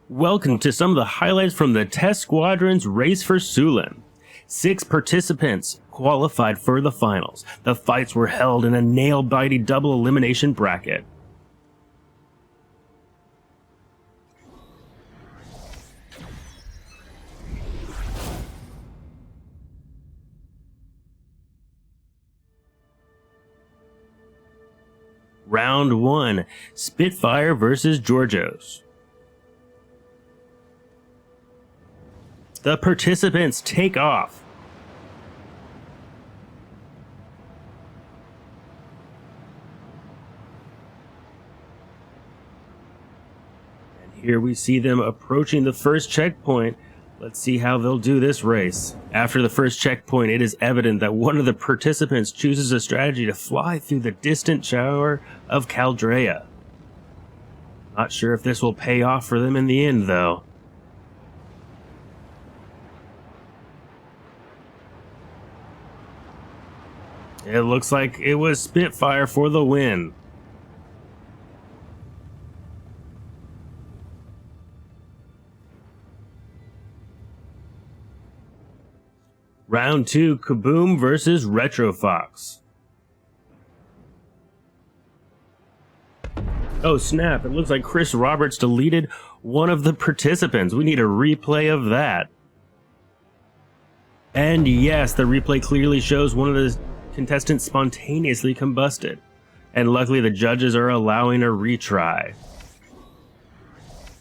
Welcome to some of the highlights from the Test Squadron's race for Syulen. 6 participants qualified for the finals. The fights were held in a nail-biting double elimination bracket. Round 1, Spitfire versus Georgios. The participants take off. And here we see them approaching the first checkpoint. Let's see how they'll do this race. After the first checkpoint, it is evident that one of the participants chooses a strategy to fly through the distant shower of Caldrea. Not sure if this will pay off for them in the end, though. It looks like it was Spitfire for the win. Round 2, KAAHBOOM versus Aunfox. Oh snap, it looks like Chris Roberts deleted one of the participants. We need a replay of that. And yes, the replay clearly shows one of the contestants spontaneously combusted. And luckily the judges are allowing a retry.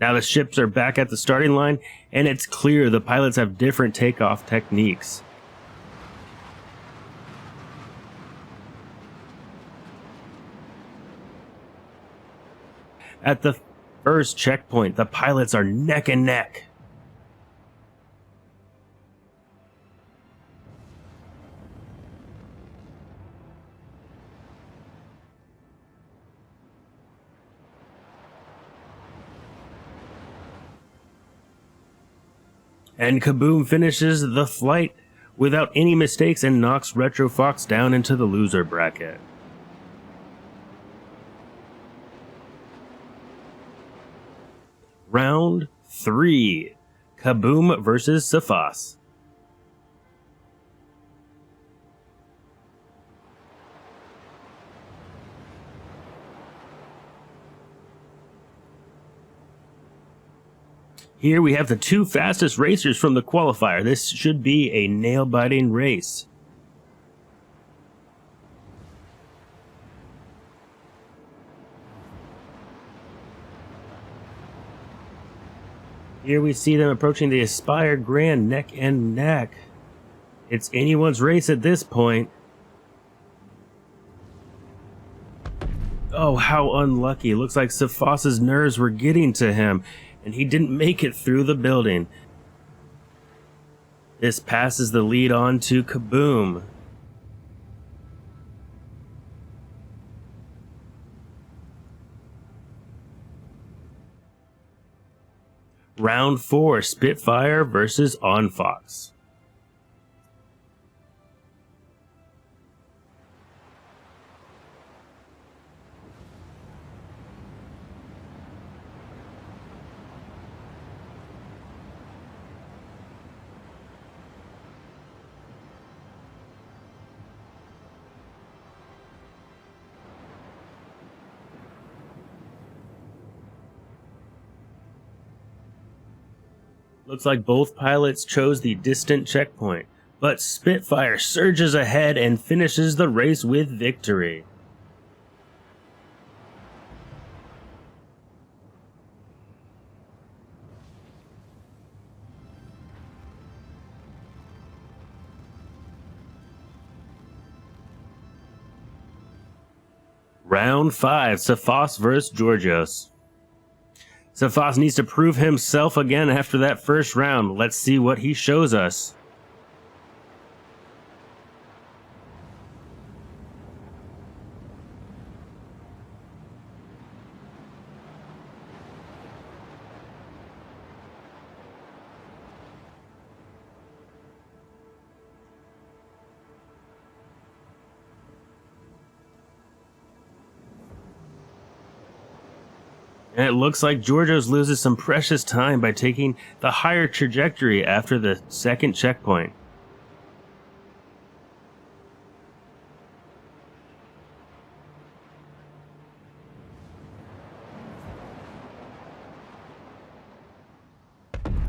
Now the ships are back at the starting line, and it's clear the pilots have different takeoff techniques. At the first checkpoint, the pilots are neck and neck. And KAAHBOOM finishes the flight without any mistakes and knocks Aunfox down into the loser bracket. Round 3, KAAHBOOM versus ISFASI. Here we have the 2 fastest racers from the qualifier. This should be a nail-biting race. Here we see them approaching the Aspire Grand neck and neck. It's anyone's race at this point. Oh, how unlucky. Looks like ISFASI's nerves were getting to him, and he didn't make it through the building. This passes the lead on to KAAHBOOM. Round 4, Spitfire versus Aunfox. Looks like both pilots chose the distant checkpoint, but Spitfire surges ahead and finishes the race with victory. Round 5, ISFASI versus Georgios. ISFASI needs to prove himself again after that first round. Let's see what he shows us. And it looks like Georgios loses some precious time by taking the higher trajectory after the second checkpoint.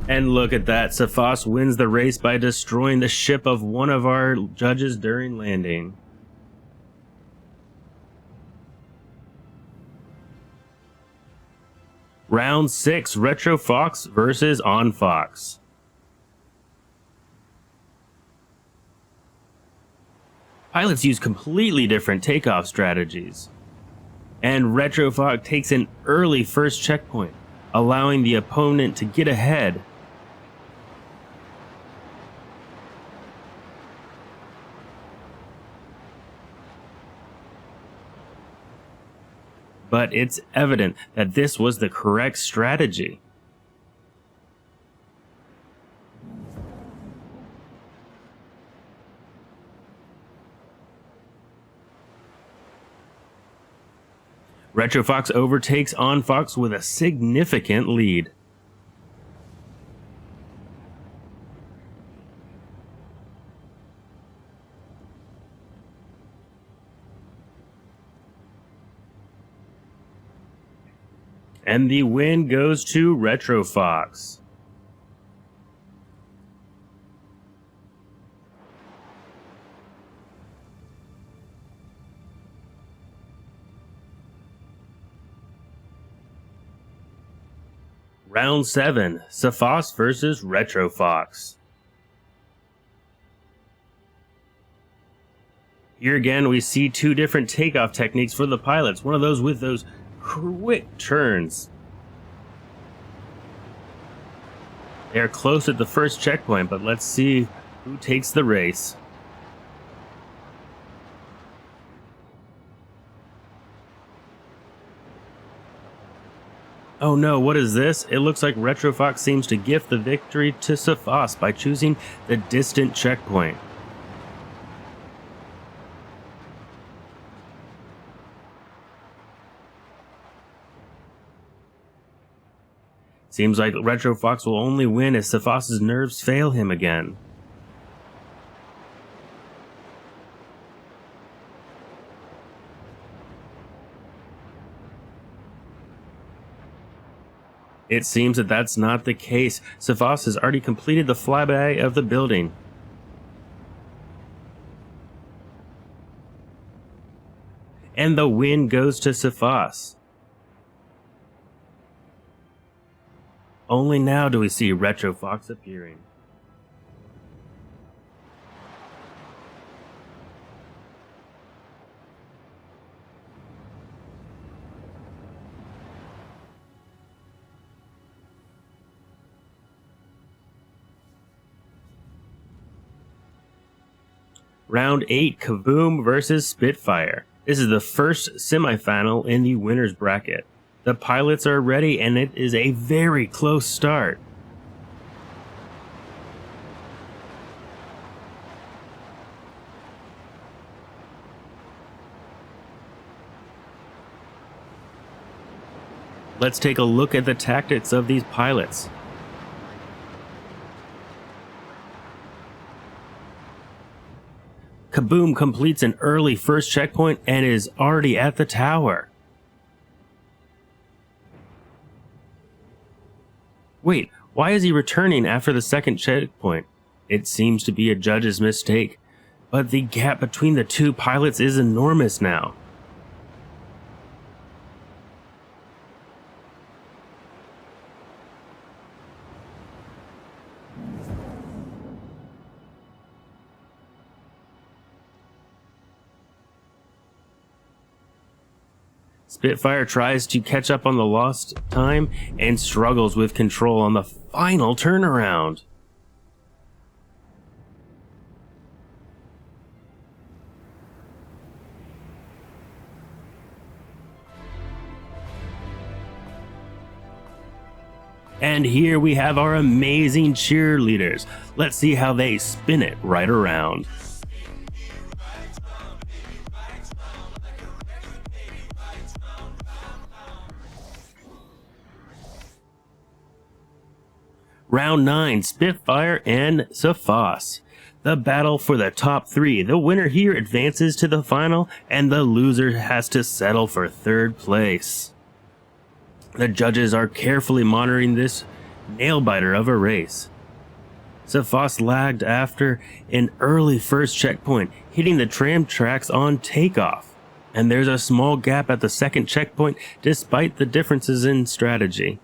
And look at that, ISFASI wins the race by destroying the ship of one of our judges during landing. Round 6, Retrofox versus Aunfox. Pilots use completely different takeoff strategies. And Retrofox takes an early first checkpoint, allowing the opponent to get ahead. But it's evident that this was the correct strategy. Retrofox overtakes Aunfox with a significant lead. And the win goes to Retrofox. Round 7, ISFASI versus Retrofox. Here again we see two different takeoff techniques for the pilots. One of those with those quick turns. They are close at the first checkpoint, but let's see who takes the race. Oh no, what is this? It looks like Retrofox seems to gift the victory to ISFASI by choosing the distant checkpoint. Seems like Retrofox will only win if ISFASI's nerves fail him again. It seems that that's not the case. ISFASI has already completed the flyby of the building. And the win goes to ISFASI. Only now do we see Retrofox appearing. Round 8, KAAHBOOM versus Spitfire. This is the first semifinal in the winner's bracket. The pilots are ready, and it is a very close start. Let's take a look at the tactics of these pilots. KAAHBOOM completes an early first checkpoint and is already at the tower. Wait, why is he returning after the second checkpoint? It seems to be a judge's mistake, but the gap between the two pilots is enormous now. Spitfire tries to catch up on the lost time and struggles with control on the final turnaround. And here we have our amazing cheerleaders. Let's see how they spin it right around. Round 9, Spitfire and ISFASI. The battle for the top 3. The winner here advances to the final, and the loser has to settle for 3rd place. The judges are carefully monitoring this nail-biter of a race. ISFASI lagged after an early first checkpoint, hitting the tram tracks on takeoff. And there's a small gap at the 2nd checkpoint despite the differences in strategy.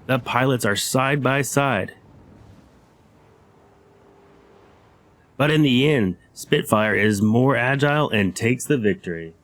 The pilots are side by side. But in the end, Spitfire is more agile and takes the victory.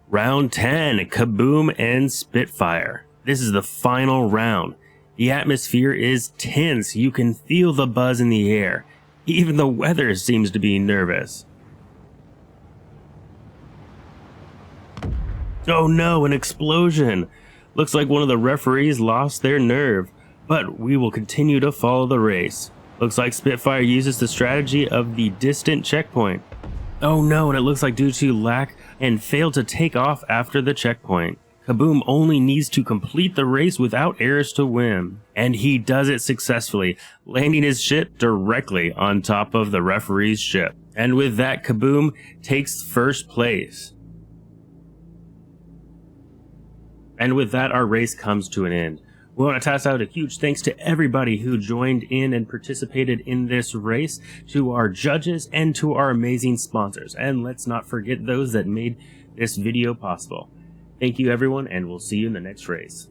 Round 10, KAAHBOOM and Spitfire. This is the final round. The atmosphere is tense. You can feel the buzz in the air. Even the weather seems to be nervous. Oh no, an explosion! Looks like one of the referees lost their nerve, but we will continue to follow the race. Looks like Spitfire uses the strategy of the distant checkpoint. Oh no, and it looks like due to lack and failed to take off after the checkpoint. KAAHBOOM only needs to complete the race without errors to win, and he does it successfully, landing his ship directly on top of the referee's ship. And with that, KAAHBOOM takes 1st place. And with that, our race comes to an end. We want to toss out a huge thanks to everybody who joined in and participated in this race, to our judges, and to our amazing sponsors. And let's not forget those that made this video possible. Thank you everyone, and we'll see you in the next race.